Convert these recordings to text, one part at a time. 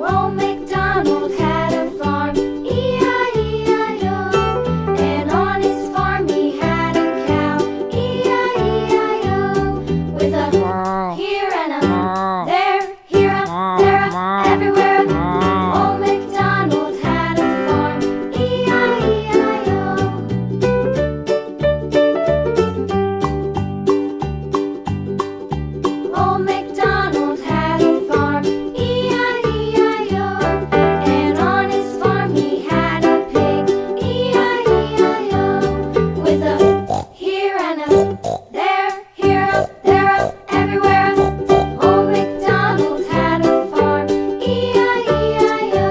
Old MacDonald had a farm, E-I-E-I-O. And on his farm he had a cow, E-I-E-I-O. With a here and a there, here a, there a, everywhere a. Old MacDonald had a farm, E-I-E-I-O. Old MacDonald had a farm, E-I-E-I-O. And on his farm he had a pig, E-I-E-I-O. With a here and a there, here a, there a, everywhere a. Old MacDonald had a farm, E-I-E-I-O.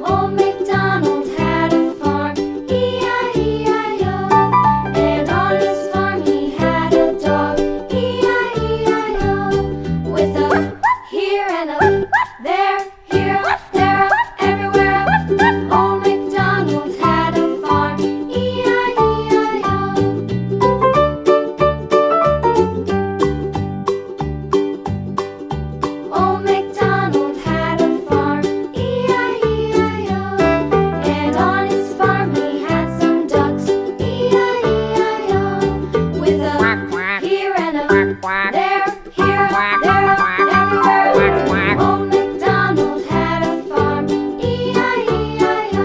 Old MacDonald had a farm, E-I-E-I-O. And on his farm he had a dog, E-I-E-I-O. With a here and a there, here a, there a, everywhere a. Old MacDonald had a farm, E-I-E-I-O. Old MacDonald had a farm, E-I-E-I-O. And on his farm he had some ducks, E-I-E-I-O. With a here and a there, here a, there a, everywhere a. Old MacDonald had a farm, E-I-E-I-O.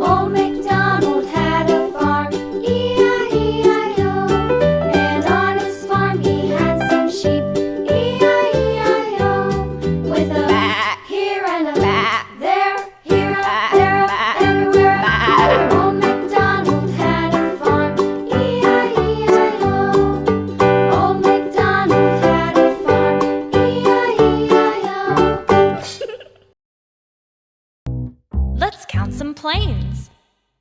Old MacDonald had a farm, E-I-E-I-O. And on his farm he had some sheep, E-I-E-I-O. With a here and a there, here a, there a, everywhere a. Old MacDonald had a farm, E-I-E-I-O. Old MacDonald had a farm, E-I-E-I-O. Let's count some planes.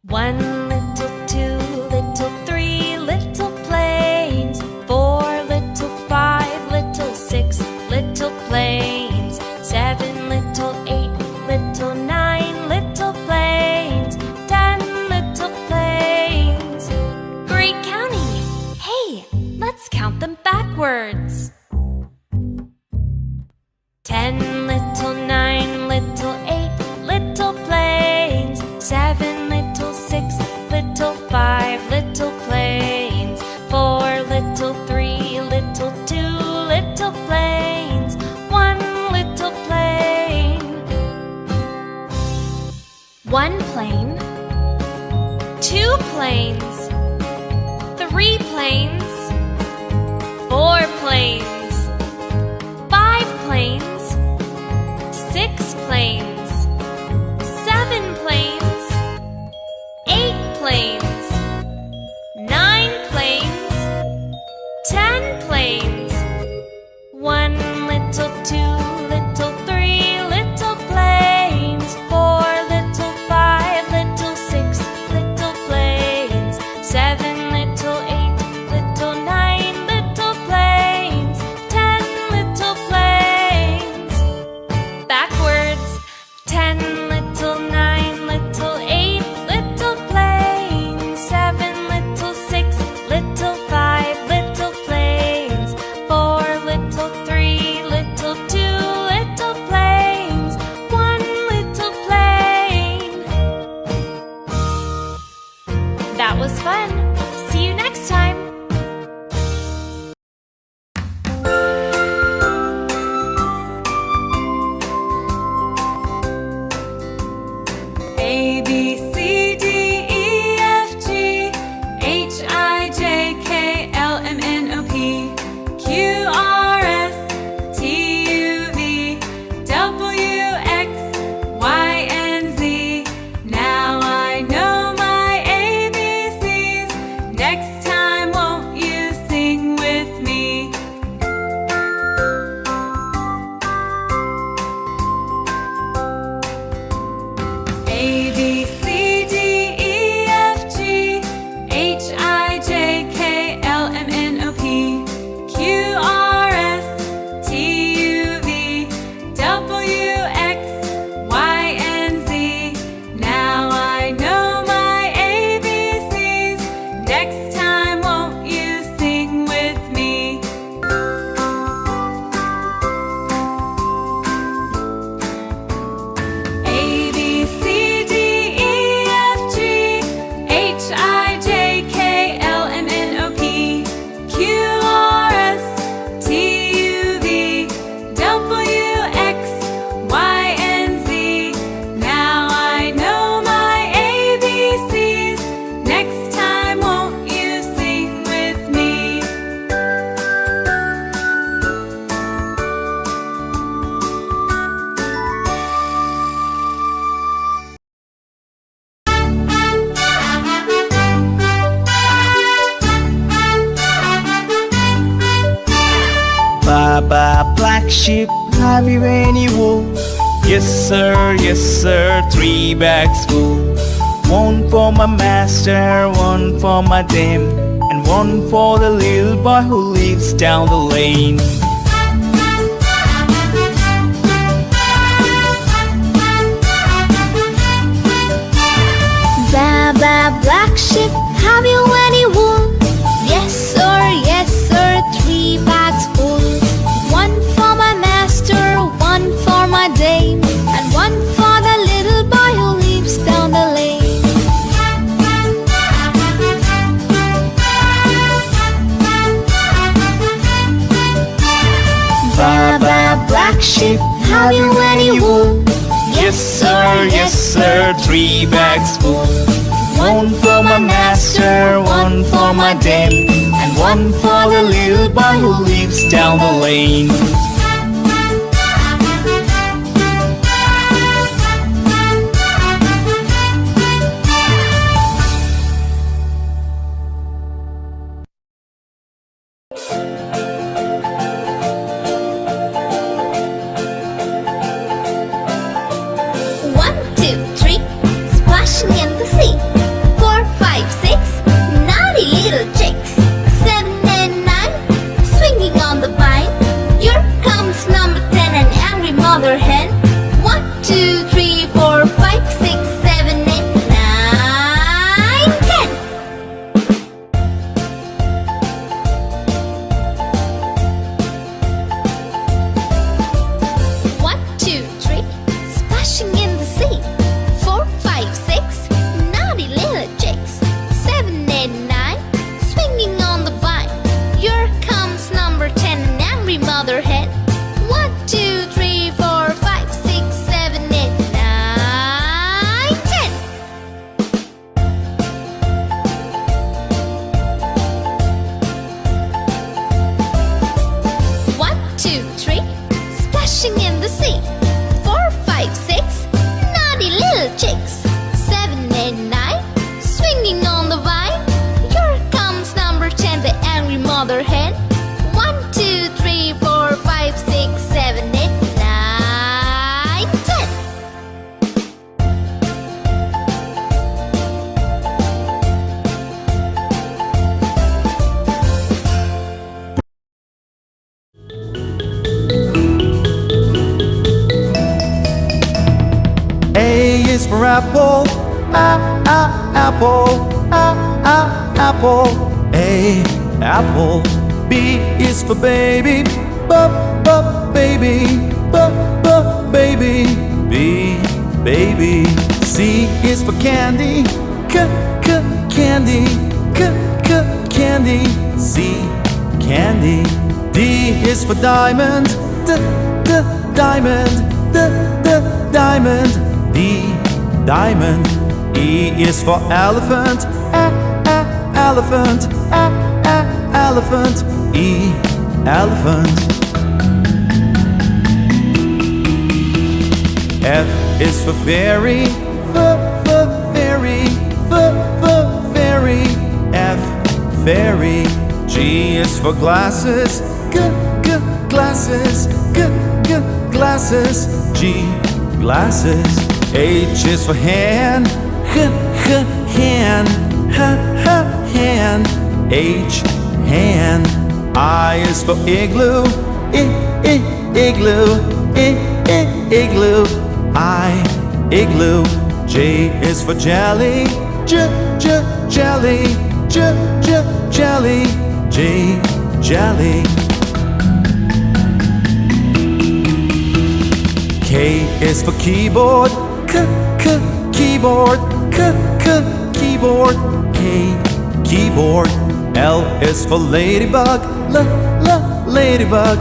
1 little, 2 little, 3 little planes. 4 little, 5 little, 6 little planes. 7 little, 8 little, 9 little planes. 10 little planes. Great counting! Hey, let's count them backwards. 10 little, 9 little, 8 little planes. 7 little, 6 little, 5 little planes. 4 little, 3 little, 2 little planes. 1 little plane. 1 plane. 2 planes. 3 planes. 4 planes. 5 planes. 6 planes. 7 planes. 8 planes. 9 planes. 10 planes. 1 little, 2 little, 3 little planes. 4 little, 5 little, 6 little planes. 7 little, 8 little, Baa Baa Black Sheep, have you any wool? Yes sir, 3 bags full. One for my master, one for my dame, and one for the little boy who lives down the lane. Baa Baa Black Sheep, have you any wool? Yes sir, 3 bags full. One for my master, one for my dame, and one for the little boy who lives down the lane. Baa Baa Black Sheep, have you any wool? Yes sir, 3 bags full. One for my master, one for my dame, and one for the little boy who lives down the lane. One, two, three, splashing in the sea. 4, 5, 6, naughty little chicks. 7 and 9, swinging on the vine. Here comes number 10, an angry mother hen. 1, 2, 3, 4, 5, 6, 7, 8, 9, 10. One, two, three, splashing in the sea. 4, 5, 6, naughty little chicks. 7 and 9, swinging on the vine. Here comes number 10, an angry mother hen. 1, 2, 3, 4, 5, 6, 7, 8, 9, 10. One, two, three, splashing in the sea. 4, 5, 6, naughty little chicks. 7 and 9, swinging on the vine. Here comes number 10, the angry mother hen. 1, 2, 3, 4, 5, 6, 7, 8, 9, 10. A is for apple, apple, apple. A, apple. B is for baby, baby, baby. B, baby. C is for candy, candy, candy. C, candy. D is for diamond, diamond, diamond. D, diamond. E is for elephant, elephant, elephant. E, elephant. F is for fairy, fairy, fairy. F, fairy. G is for glasses, glasses, glasses. G, glasses. H is for hand, hand, hand. H, hand. I is for igloo, igloo, igloo. I, igloo. J is for jelly, jelly, jelly. J, jelly. K is for keyboard, keyboard, keyboard. K, keyboard. L is for ladybug, ladybug,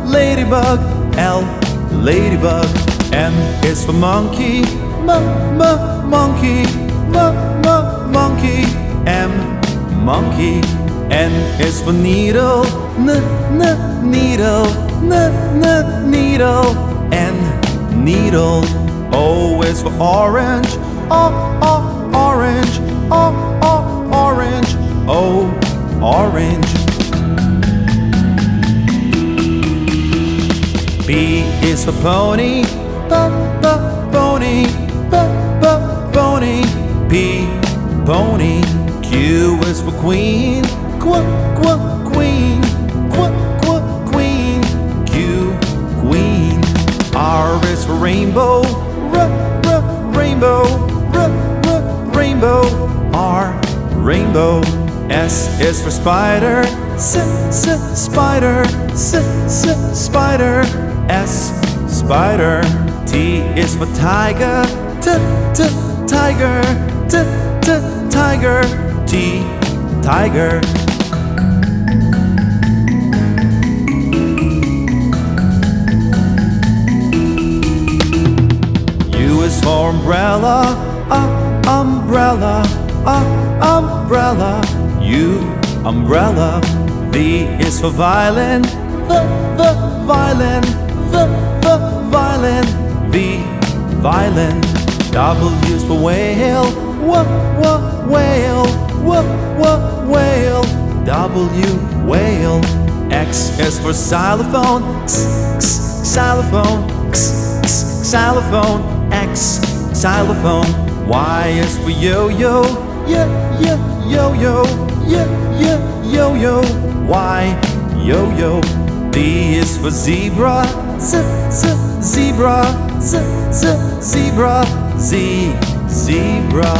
ladybug. L, ladybug. M is for monkey, monkey, monkey. M, monkey. N is for needle, needle, needle. N, needle. O is for orange, orange, orange. O, orange. P is for pony, pony, pony. P, pony. Q is for queen, queen, queen. Q, queen. R is for rainbow, rainbow, rainbow. R, rainbow. S is for spider, spider, spider. S, spider. T is for tiger, tiger, tiger. T, tiger. U is for umbrella, umbrella, umbrella. U, umbrella. V is for violin, the violin, the violin. V, violin. W is for whale, whale, whale. W, whale. X is for xylophone, xylophone, xylophone. X, xylophone. Y is for yo-yo, yo-yo, yo-yo. Y, yo-yo. Z is for zebra, zebra, zebra. Z, zebra.